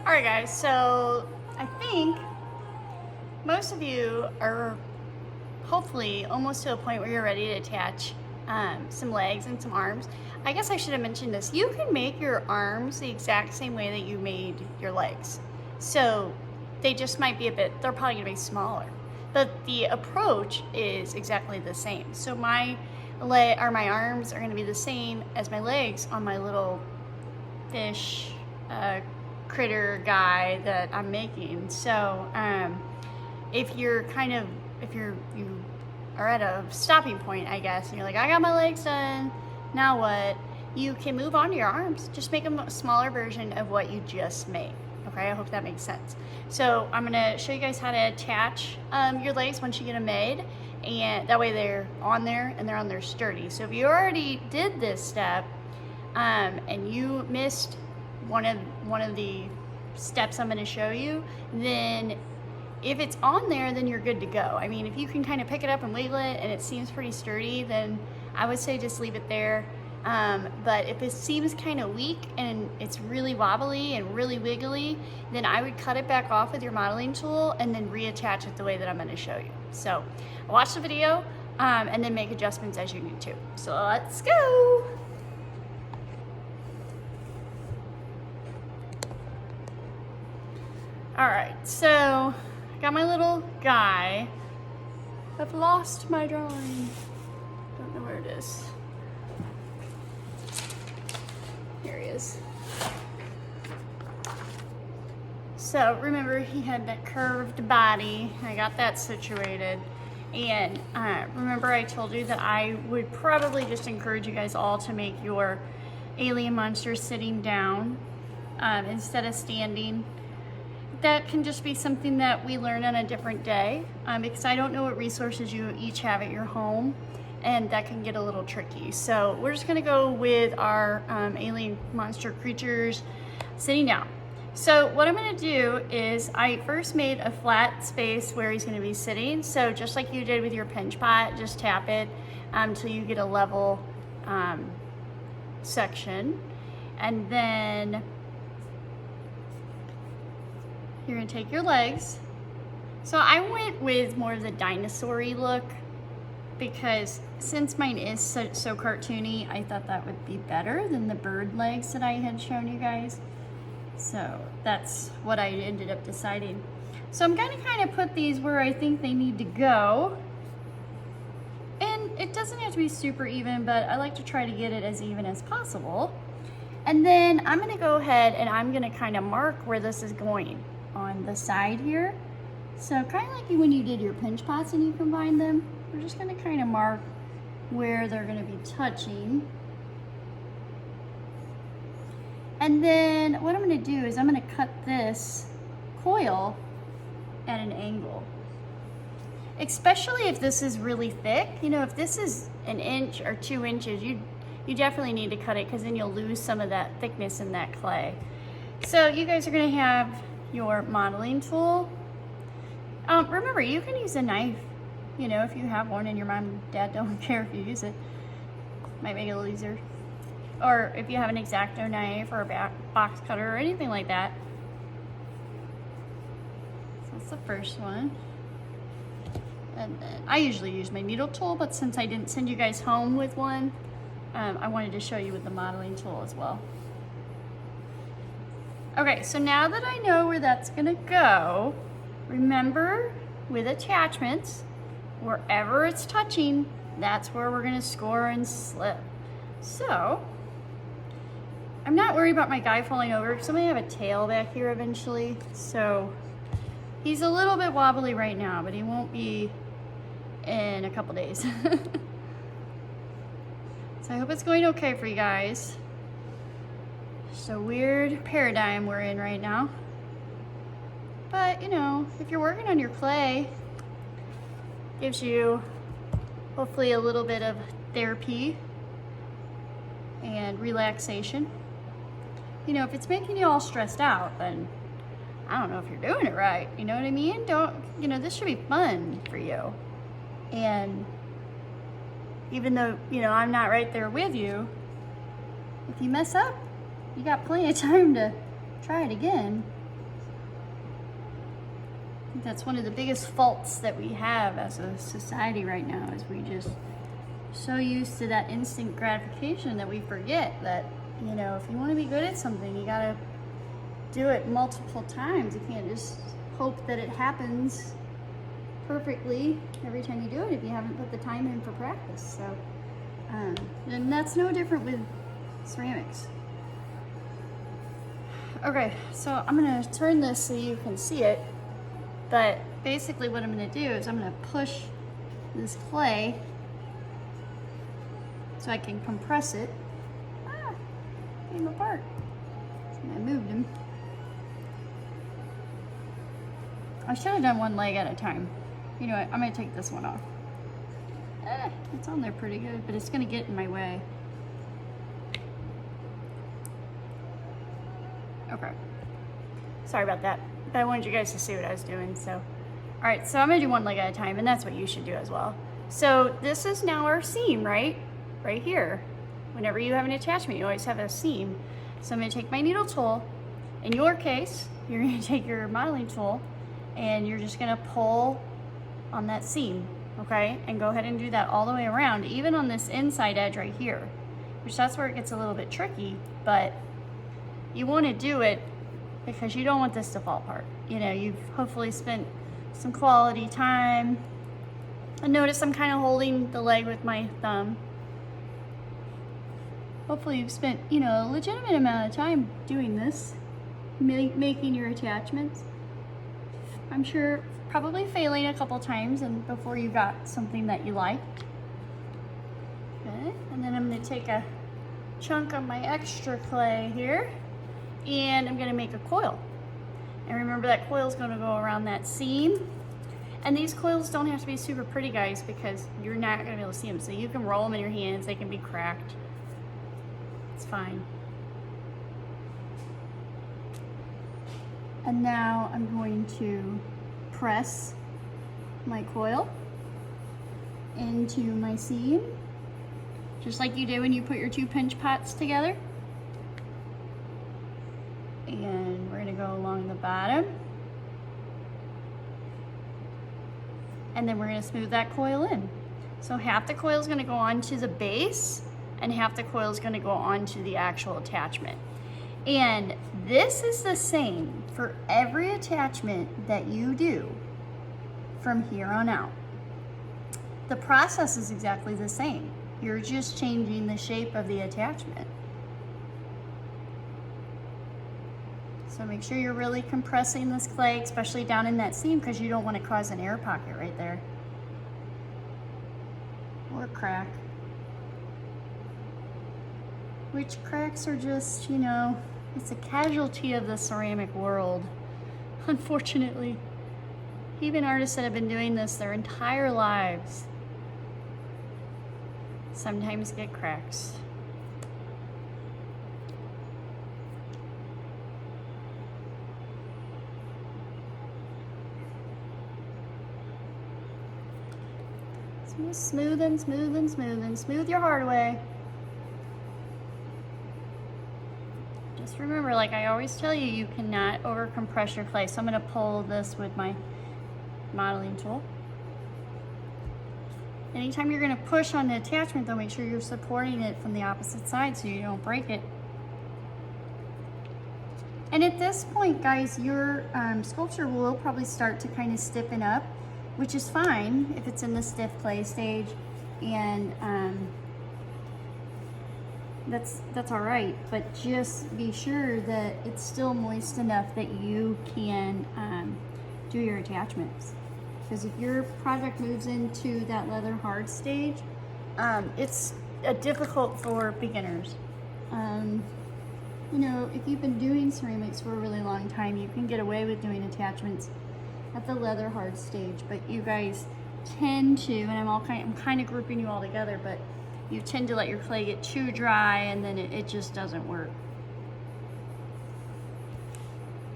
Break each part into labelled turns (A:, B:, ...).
A: Alright guys, so I think most of you are hopefully almost to a point where you're ready to attach some legs and some arms. I guess I should have mentioned this. You can make your arms the exact same way that you made your legs. So they just might be they're probably gonna be smaller. But the approach is exactly the same. So my arms are gonna be the same as my legs on my little fish critter guy that I'm making. So if you are at a stopping point, I guess, and you're like, I got my legs done, now what? You can move on to your arms. Just make a smaller version of what you just made. Okay, I hope that makes sense. So I'm gonna show you guys how to attach your legs once you get them made, and that way they're on there and they're on there sturdy. So if you already did this step and you missed one of the steps I'm going to show you, then if it's on there, then you're good to go. I mean, if you can kind of pick it up and wiggle it and it seems pretty sturdy, then I would say just leave it there. But if it seems kind of weak and it's really wobbly and really wiggly, then I would cut it back off with your modeling tool and then reattach it the way that I'm going to show you. So watch the video and then make adjustments as you need to. So let's go. All right, so I got my little guy. I've lost my drawing. Don't know where it is. Here he is. So remember, he had that curved body. I got that situated. And remember I told you that I would probably just encourage you guys all to make your alien monster sitting down instead of standing. That can just be something that we learn on a different day because I don't know what resources you each have at your home, and that can get a little tricky. So we're just gonna go with our alien monster creatures sitting down. So what I'm gonna do is I first made a flat space where he's gonna be sitting. So just like you did with your pinch pot, just tap it until you get a level section. And then you're gonna take your legs. So I went with more of the dinosaur-y look because since mine is so cartoony, I thought that would be better than the bird legs that I had shown you guys. So that's what I ended up deciding. So I'm gonna kind of put these where I think they need to go. And it doesn't have to be super even, but I like to try to get it as even as possible. And then I'm gonna go ahead and I'm gonna kind of mark where this is going on the side here. So kind of like when you did your pinch pots and you combine them, we're just going to kind of mark where they're going to be touching. And then what I'm going to do is I'm going to cut this coil at an angle. Especially if this is really thick. You know, if this is 1 inch or 2 inches, you definitely need to cut it because then you'll lose some of that thickness in that clay. So you guys are going to have your modeling tool. Remember, you can use a knife, you know, if you have one and your mom and dad don't care if you use it. Might make it a little easier. Or if you have an X-Acto knife or a box cutter or anything like that. So that's the first one. And then I usually use my needle tool, but since I didn't send you guys home with one, I wanted to show you with the modeling tool as well. Okay, so now that I know where that's gonna go, remember with attachments, wherever it's touching, that's where we're gonna score and slip. So, I'm not worried about my guy falling over because I'm gonna have a tail back here eventually. So, he's a little bit wobbly right now, but he won't be in a couple days. So I hope it's going okay for you guys. It's a weird paradigm we're in right now. But, you know, if you're working on your clay, gives you hopefully a little bit of therapy and relaxation. You know, if it's making you all stressed out, then I don't know if you're doing it right. You know what I mean? This should be fun for you. And even though, you know, I'm not right there with you, if you mess up, you got plenty of time to try it again. I think that's one of the biggest faults that we have as a society right now, is we just so used to that instant gratification that we forget that, you know, if you want to be good at something, you gotta do it multiple times. You can't just hope that it happens perfectly every time you do it if you haven't put the time in for practice. So, and that's no different with ceramics. Okay, so I'm gonna turn this so you can see it, but basically what I'm gonna do is I'm gonna push this clay so I can compress it. Ah, came apart. I moved him. I should have done one leg at a time. You know what, I'm gonna take this one off. It's on there pretty good, but it's gonna get in my way. Okay. Sorry about that, but I wanted you guys to see what I was doing, so. All right, so I'm gonna do one leg at a time, and that's what you should do as well. So this is now our seam, right? Right here. Whenever you have an attachment, you always have a seam. So I'm gonna take my needle tool. In your case, you're gonna take your modeling tool, and you're just gonna pull on that seam, okay? And go ahead and do that all the way around, even on this inside edge right here, which that's where it gets a little bit tricky, but you wanna do it because you don't want this to fall apart. You know, you've hopefully spent some quality time. And notice I'm kind of holding the leg with my thumb. Hopefully you've spent, you know, a legitimate amount of time doing this, making your attachments. I'm sure probably failing a couple times and before you got something that you liked. Okay, and then I'm gonna take a chunk of my extra clay here, and I'm gonna make a coil. And remember, that coil is gonna go around that seam. And these coils don't have to be super pretty, guys, because you're not gonna be able to see them. So you can roll them in your hands, they can be cracked. It's fine. And now I'm going to press my coil into my seam, just like you do when you put your two pinch pots together. And we're gonna go along the bottom. And then we're gonna smooth that coil in. So half the coil is gonna go onto the base and half the coil is gonna go onto the actual attachment. And this is the same for every attachment that you do from here on out. The process is exactly the same. You're just changing the shape of the attachment. So make sure you're really compressing this clay, especially down in that seam, because you don't want to cause an air pocket right there. Or crack. Which cracks are just, you know, it's a casualty of the ceramic world, unfortunately. Even artists that have been doing this their entire lives sometimes get cracks. Smooth and smooth and smooth and smooth your heart away. Just remember, like I always tell you, you cannot over compress your clay. So I'm gonna pull this with my modeling tool. Anytime you're gonna push on the attachment though, make sure you're supporting it from the opposite side so you don't break it. And at this point, guys, your sculpture will probably start to kind of stiffen up, which is fine if it's in the stiff clay stage, and that's all right. But just be sure that it's still moist enough that you can do your attachments. Because if your project moves into that leather hard stage, it's difficult for beginners. You know, if you've been doing ceramics for a really long time, you can get away with doing attachments at the leather hard stage, but you guys tend to, and I'm kind of grouping you all together, but you tend to let your clay get too dry and then it just doesn't work.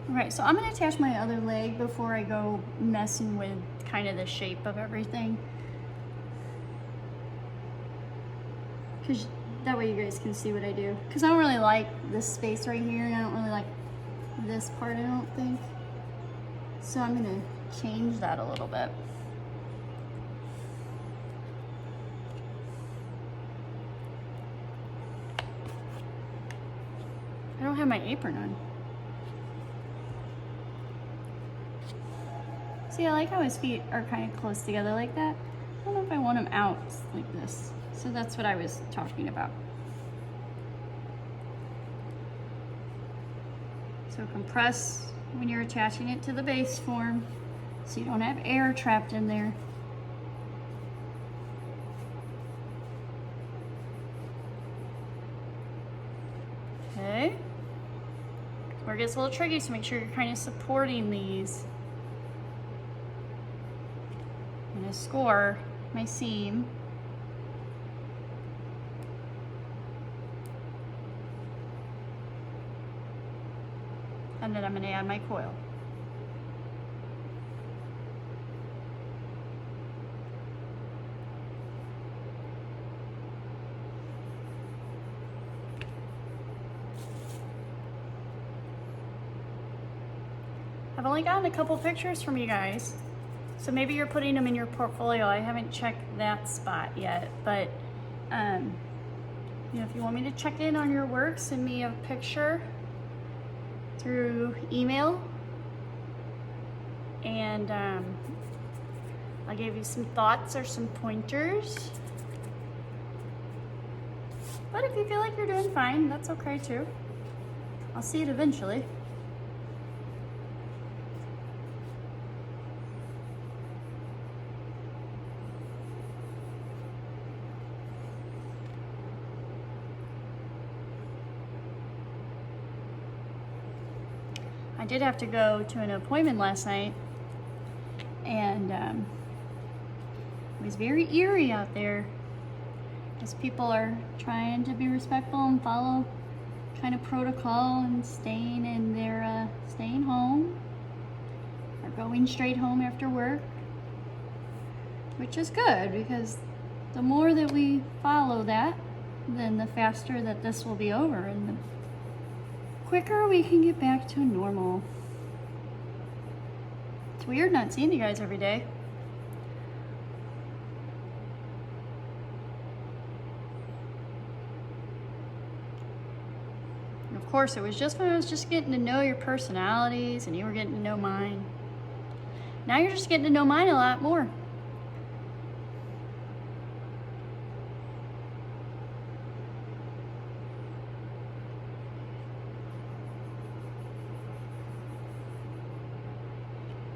A: All right, so I'm gonna attach my other leg before I go messing with kind of the shape of everything. Because that way you guys can see what I do. Because I don't really like this space right here, and I don't really like this part, I don't think. So I'm gonna change that a little bit. I don't have my apron on. See, I like how his feet are kind of close together like that. I don't know if I want him out like this. So that's what I was talking about. So compress when you're attaching it to the base form so you don't have air trapped in there. Okay. Where it gets a little tricky, so make sure you're kind of supporting these. I'm gonna score my seam. And then I'm gonna add my coil. I've only gotten a couple pictures from you guys, so maybe you're putting them in your portfolio. I haven't checked that spot yet, but you know, if you want me to check in on your work, send me a picture through email, and I'll give you some thoughts or some pointers. But if you feel like you're doing fine, that's okay too. I'll see it eventually. I did have to go to an appointment last night, and it was very eerie out there as people are trying to be respectful and follow kind of protocol and staying in their staying home or going straight home after work, which is good because the more that we follow that, then the faster that this will be over and the quicker we can get back to normal. It's weird not seeing you guys every day. And of course, it was just when I was just getting to know your personalities and you were getting to know mine. Now you're just getting to know mine a lot more.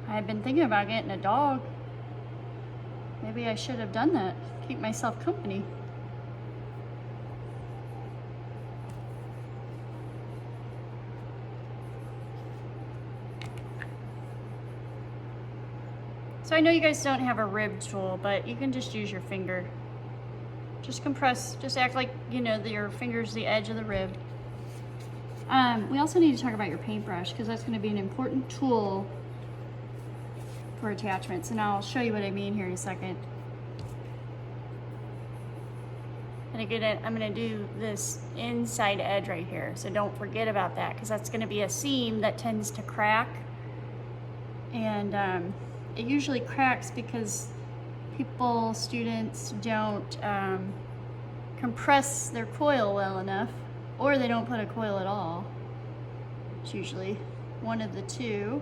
A: I've been thinking about getting a dog. Maybe I should have done that. Keep myself company. So I know you guys don't have a rib tool, but you can just use your finger. Just compress, just act like, you know, your finger's the edge of the rib. We also need to talk about your paintbrush because that's going to be an important tool for attachments, and I'll show you what I mean here in a second. And again, I'm going to do this inside edge right here, so don't forget about that because that's going to be a seam that tends to crack, and it usually cracks because students don't compress their coil well enough, or they don't put a coil at all. It's usually one of the two.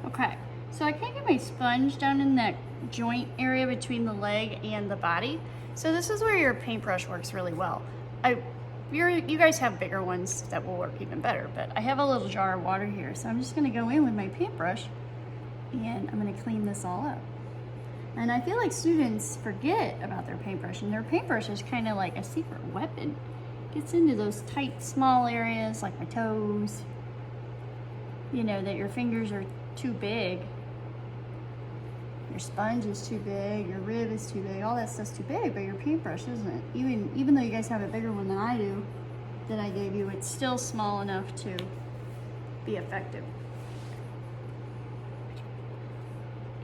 A: Okay, so I can't get my sponge down in that joint area between the leg and the body. So this is where your paintbrush works really well. You guys have bigger ones that will work even better, but I have a little jar of water here, so I'm just gonna go in with my paintbrush and I'm gonna clean this all up. And I feel like students forget about their paintbrush, and their paintbrush is kind of like a secret weapon. It gets into those tight, small areas like my toes, you know, that your fingers are too big. Your sponge is too big, your rib is too big, all that stuff's too big, but your paintbrush isn't. Even though you guys have a bigger one than I do, that I gave you, it's still small enough to be effective.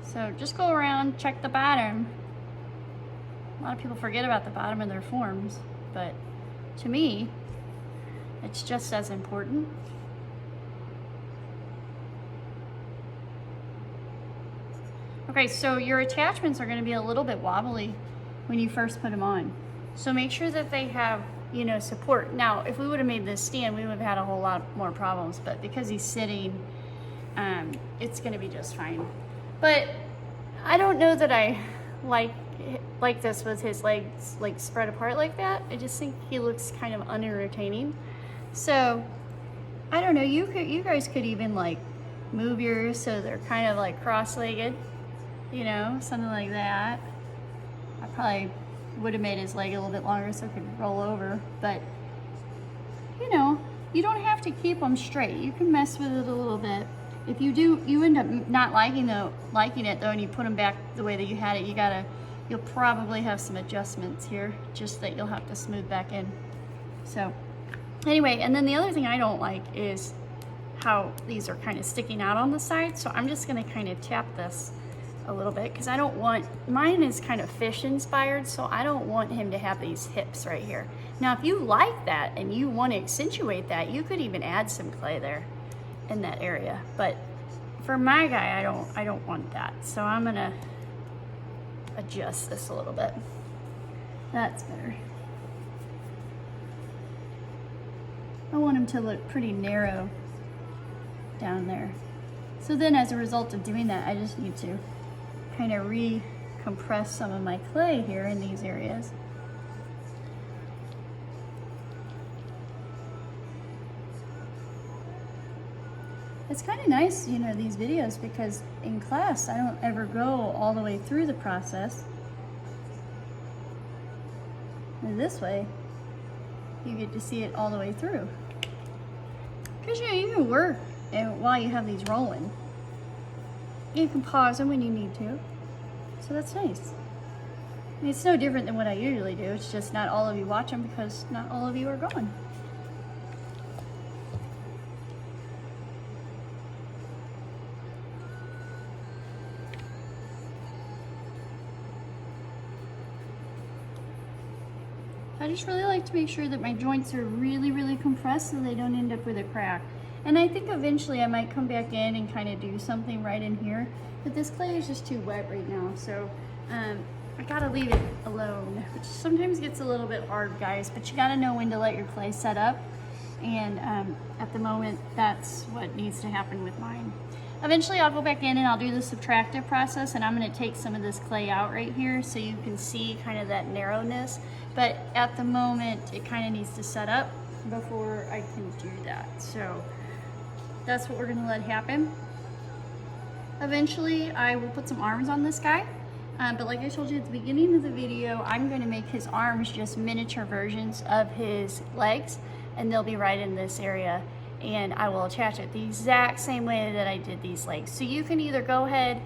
A: So just go around, check the bottom A lot of people forget about the bottom of their forms, but to me, it's just as important. Okay, so your attachments are gonna be a little bit wobbly when you first put them on. So make sure that they have, you know, support. Now, if we would have made this stand, we would have had a whole lot more problems, but because he's sitting, it's gonna be just fine. But I don't know that I like this with his legs like spread apart like that. I just think he looks kind of unentertaining. So I don't know, you guys could even like move yours so they're kind of like cross-legged, you know, something like that. I probably would have made his leg a little bit longer so it could roll over, but you know, you don't have to keep them straight. You can mess with it a little bit. If you do, you end up not liking it though, and you put them back the way that you had it, you'll probably have some adjustments here, just that you'll have to smooth back in. So anyway, and then the other thing I don't like is how these are kind of sticking out on the side. So I'm just gonna kind of tap this a little bit because I don't want, mine is kind of fish inspired, so I don't want him to have these hips right here. Now, if you like that and you want to accentuate that, you could even add some clay there in that area. But for my guy, I don't want that. So I'm gonna adjust this a little bit. That's better. I want him to look pretty narrow down there. So then as a result of doing that, I just need to kind of recompress some of my clay here in these areas. It's kind of nice, you know, these videos, because in class I don't ever go all the way through the process. And this way, you get to see it all the way through. Because you know, you can work while you have these rolling. You can pause them when you need to. So that's nice. I mean, it's no different than what I usually do. It's just not all of you watch them because not all of you are gone. I just really like to make sure that my joints are really, really compressed so they don't end up with a crack. And I think eventually I might come back in and kind of do something right in here, but this clay is just too wet right now, so I gotta leave it alone, which sometimes gets a little bit hard, guys, but you gotta know when to let your clay set up, and at the moment, that's what needs to happen with mine. Eventually I'll go back in and I'll do the subtractive process, and I'm gonna take some of this clay out right here so you can see kind of that narrowness, but at the moment, it kind of needs to set up before I can do that. So that's what we're gonna let happen. Eventually, I will put some arms on this guy, but like I told you at the beginning of the video, I'm gonna make his arms just miniature versions of his legs, and they'll be right in this area, and I will attach it the exact same way that I did these legs. So you can either go ahead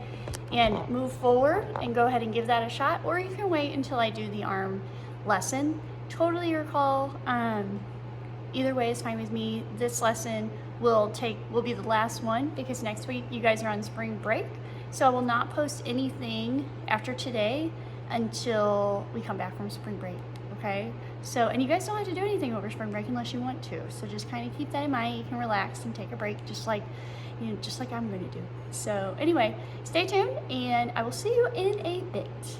A: and move forward and go ahead and give that a shot, or you can wait until I do the arm lesson. Totally your call. Either way is fine with me. This lesson will be the last one because next week you guys are on spring break. So I will not post anything after today until we come back from spring break, okay? So, and you guys don't have to do anything over spring break unless you want to. So just kind of keep that in mind. You can relax and take a break just like, you know, just like I'm gonna do. So anyway, stay tuned and I will see you in a bit.